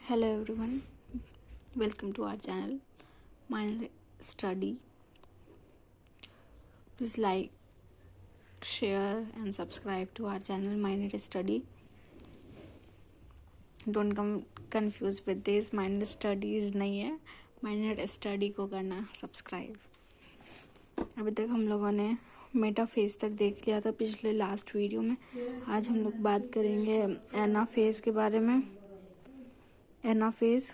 Hello everyone, welcome to our channel Mind Study. Please like, share and subscribe to our channel Mind Study. Don't come confused with this. Mind Studies नहीं है, Mind Study को करना subscribe. अभी तक हम लोगों ने metaphase तक देख लिया था पिछले लास्ट वीडियो में. आज हम लोग बात करेंगे एनाफेज के बारे में. Anaphase.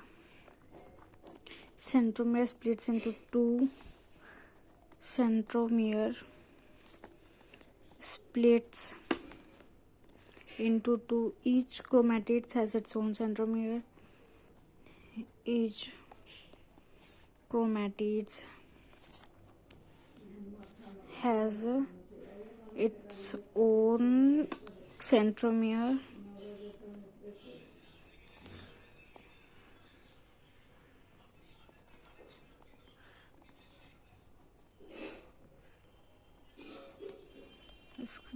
Centromere splits into two. Centromere splits into two. Each chromatid has its own centromere. Each chromatid has its own centromere.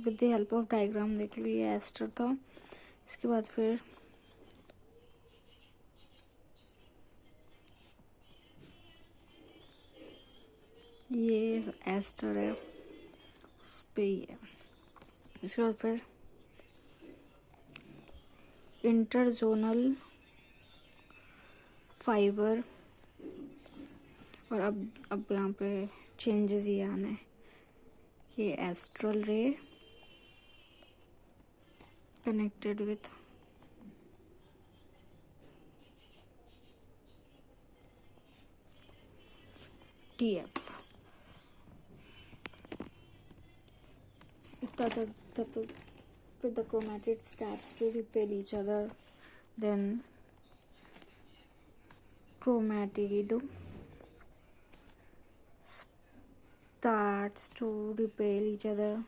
With the help of diagram देख लो. ये एस्टर था. इसके बाद फिर ये एस्टर है, उस पे ही है. इसके बाद फिर इंटरजोनल फाइबर. और अब यहाँ पे चेंजेस ये आना है. ये एस्ट्रल रे connected with TF. तब फिर the chromatid starts to repel each other. Then chromatid starts to repel each other.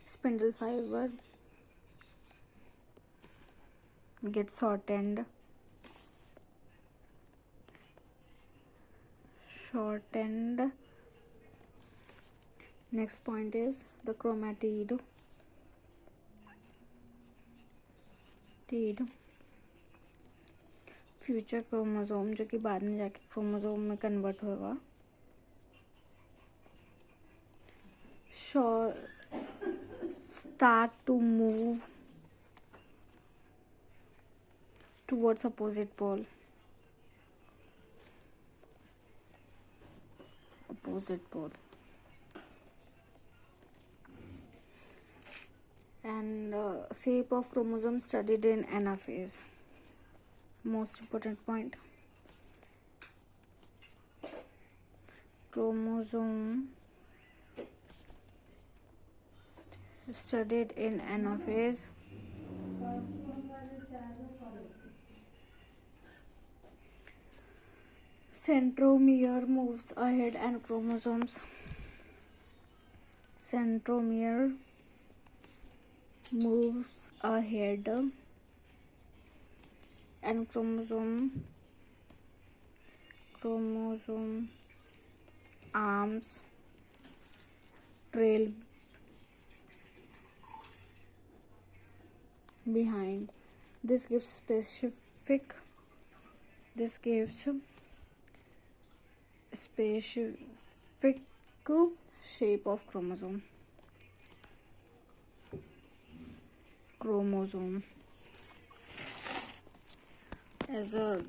Spindle fiber gets shortened. Next point is the chromatid future chromosome, जो कि बाद में जाके क्रोमोसोम में कन्वर्ट होगा. Start to move towards opposite pole. And shape of chromosome studied in anaphase. Most important point. Chromosome studied in anaphase. Centromere moves ahead and chromosomes. Centromere moves ahead and chromosome arms trail behind. This gives specific shape of chromosome. As a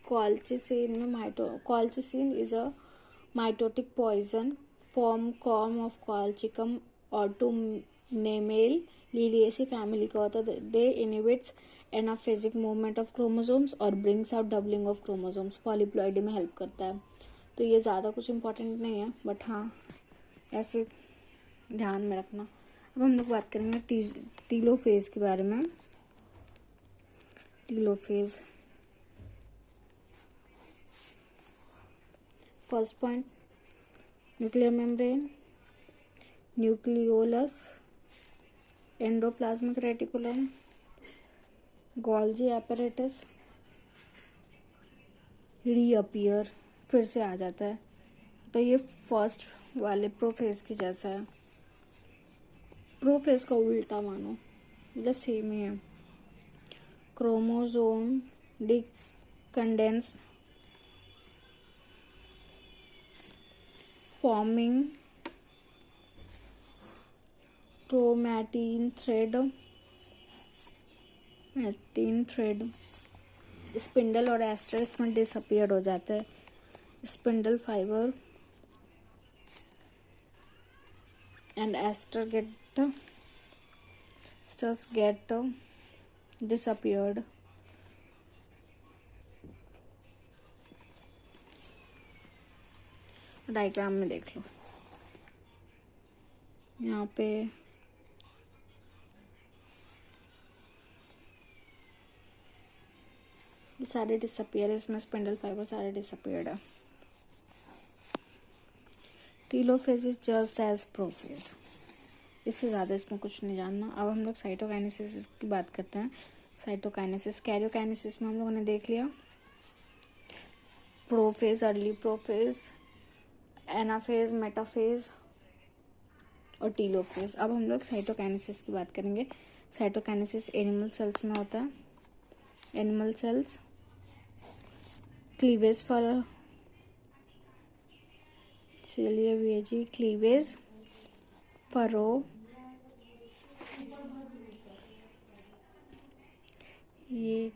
colchicine is a mitotic poison form of colchicum autumnale liliaceae family का होता है. They inhibits anaphasic movement of chromosomes और brings out doubling of chromosomes. Polyploidy में help करता है. तो ये ज़्यादा कुछ इम्पोर्टेंट नहीं है, बट हाँ ऐसे ध्यान में रखना. अब हम लोग बात करेंगे टीलोफेज के बारे में. Telophase. First point, nuclear membrane, nucleolus, endoplasmic reticulum, Golgi apparatus, reappear, फिर से आ जाता है. तो ये फर्स्ट वाले प्रोफेज की जैसा है. प्रोफेज का उल्टा मानो, मतलब सेम ही है। Chromosome decondense forming chromatin thread spindle और एस्टर इसमें डिसअपियर हो जाता है। Spindle fibre and aster get disappeared. Diagram में देख लो, यहाँ पे सारे डिसअपियर, इसमें स्पिंडल फाइबर सारे डिसअपियर्ड है। Telophase is just as prophase, इससे ज़्यादा इसमें कुछ नहीं जानना। अब हम लोग साइटोकाइनेसिस की बात करते हैं। साइटोकाइनेसिस, कैरियोकाइनेसिस में हम लोगों ने देख लिया prophase, early prophase, anaphase, metaphase और टीलोफेज। अब हम लोग साइटोकाइनेसिस की बात करेंगे। साइटोकाइनेसिस एनिमल सेल्स में होता है। एनिमल सेल्स क्लीवेज फॉर, चलिए भैया जी, क्लीवेज फरो, ये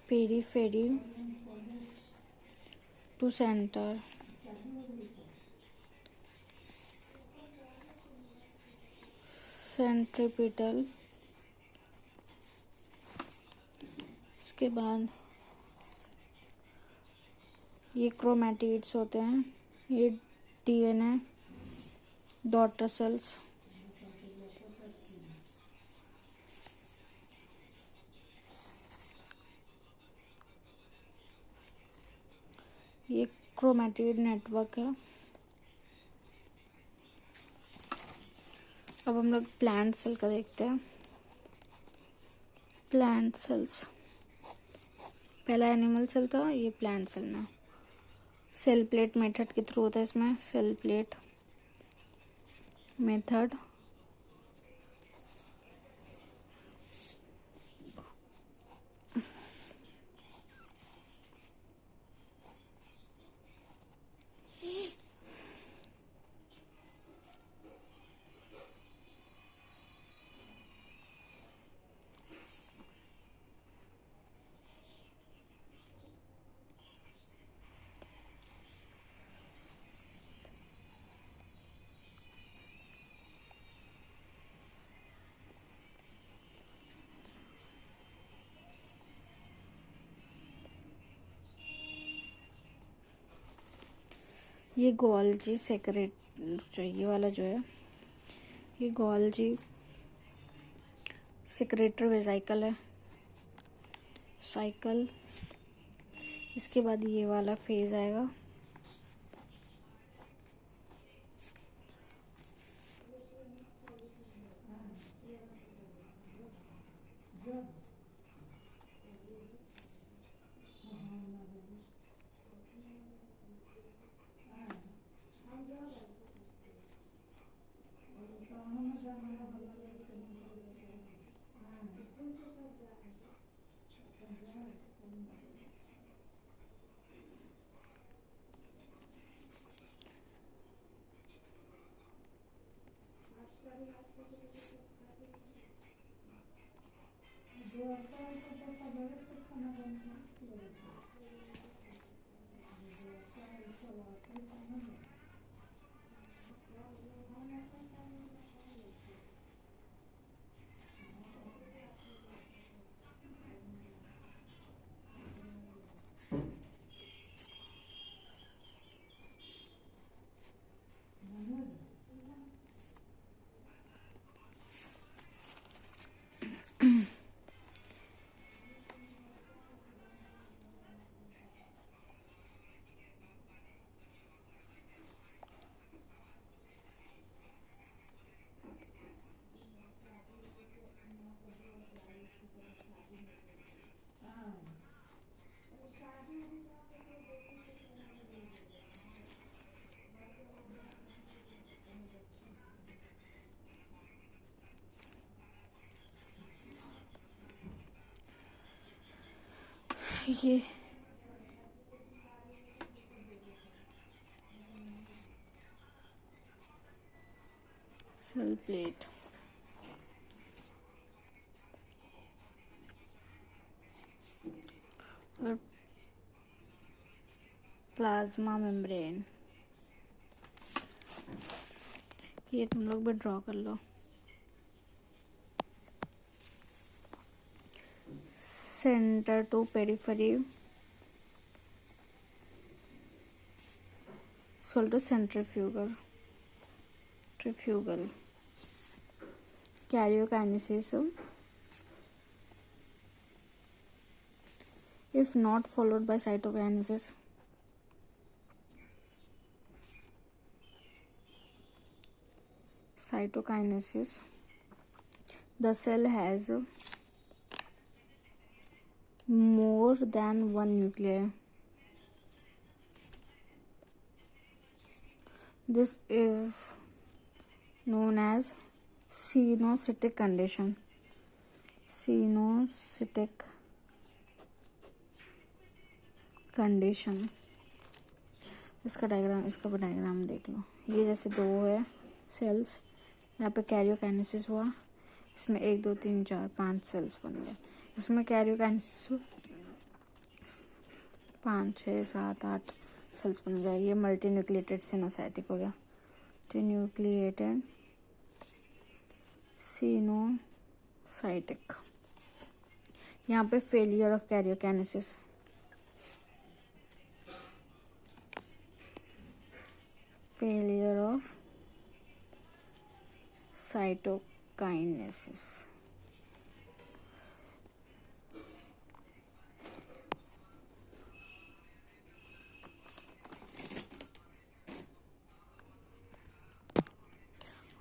पेरीफेरी टू सेंटर, सेंट्रीपिटल। इसके बाद ये क्रोमैटिड्स होते हैं, ये डीएनए डॉटर सेल्स। ये क्रोमैटिड नेटवर्क है। अब हम लोग प्लांट सेल का देखते हैं। प्लांट सेल्स, पहला एनिमल सेल था, ये प्लांट सेल में सेल प्लेट मेथड के थ्रू होता है। इसमें सेल प्लेट मेथड, ये गोल्जी सेक्रेट जो ये वाला जो है, ये गोल्जी सेक्रेटर वेसिकल है, साइकिल। इसके बाद ये वाला फेज आएगा, ये सेल प्लेट, और प्लाज्मा मेम्ब्रेन। ये तुम लोग भी ड्रॉ कर लो। Centre to periphery, sole to centrifugal, karyokinesis, if not followed by cytokinesis. The cell has more than one nuclei. This is known as cynocytic condition. इसका डायग्राम देख लो। ये जैसे दो है सेल्स, यहाँ पे कैरियोकाइनेसिस हुआ, इसमें 1 2 3 4 5 सेल्स बन गए। इसमें कैरियोकाइनेसिस हुआ, 5 6 7 8 सेल्स बन गए। ये मल्टी न्यूक्लिएटेड सिनोसाइटिक हो गया, न्यूक्लिएटेड सिनोसाइटिक। यहाँ पे failure of karyokinesis, failure of cytokinesis.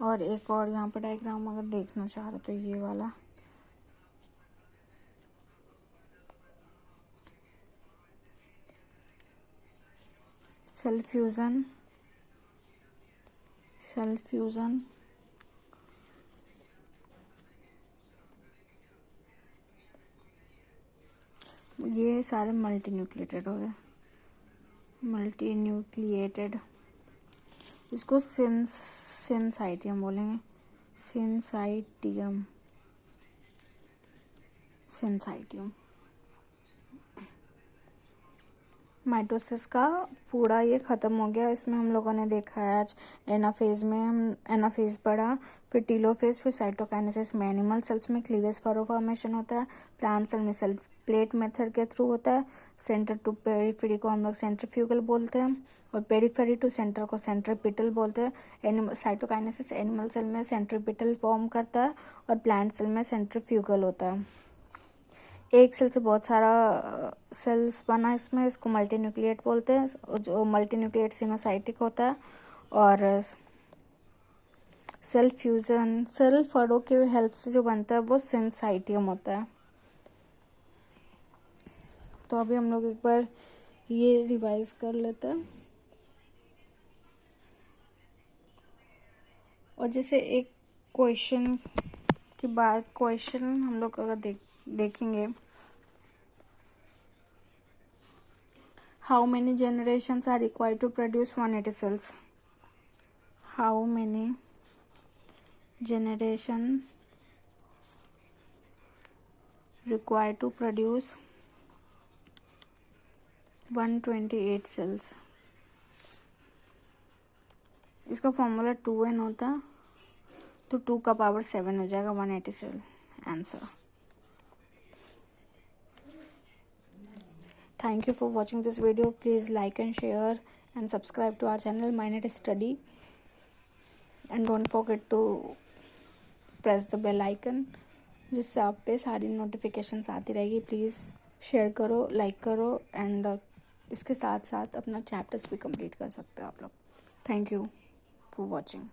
और एक और यहाँ पे डायग्राम अगर देखना चाह रहे तो ये वाला, सेल फ्यूजन, ये सारे मल्टी न्यूक्लिएटेड हो गए, मल्टी न्यूक्लिएटेड। इसको सिनसाइटियम बोलेंगे, सिनसाइटियम। माइटोसिस का पूरा ये ख़त्म हो गया। इसमें हम लोगों ने देखा है आज एनाफेज में, हम एनाफेज पढ़ा, फिर टीलोफेज, फिर साइटोकाइनेसिस में एनिमल सेल्स में क्लीवेज फॉर्मेशन होता है, प्लांट सेल में सेल प्लेट मेथड के थ्रू होता है। सेंटर टू पेरिफेरी को हम लोग सेंट्रीफ्यूगल बोलते हैं, और पेरिफेरी टू सेंटर को सेंट्रीपिटल बोलते हैं। साइटोकाइनेसिस एनिमल सेल में सेंट्रीपिटल फॉर्म करता है, और प्लांट सेल में सेंट्रीफ्यूगल होता है। एक सेल से बहुत सारा सेल्स बना इसमें, इसको मल्टी न्यूक्लिएट बोलते हैं, जो मल्टी न्यूक्लिएट सिनोसाइटिक होता है। और सेल फ्यूजन, सेल फड़ों के हेल्प से जो बनता है वो सिनसाइटियम होता है। तो अभी हम लोग एक बार ये रिवाइज कर लेते हैं। और जैसे एक क्वेश्चन की बात, क्वेश्चन हम लोग अगर देखेंगे, how many generations are required to produce 180 cells? How many generation required to produce 128 cells? इसका फॉर्मूला 2n होता है, तो 2 का पावर 7 हो जाएगा 180 सेल answer. Thank you for watching this video. Please like and share and subscribe to our channel Mindnet Study, and don't forget to press the bell icon, जिससे आप पे सारी नोटिफिकेशंस आती रहेगी। प्लीज़ शेयर करो, लाइक करो, एंड इसके साथ साथ अपना चैप्टर्स भी कंप्लीट कर सकते हो आप लोग। Thank you for watching.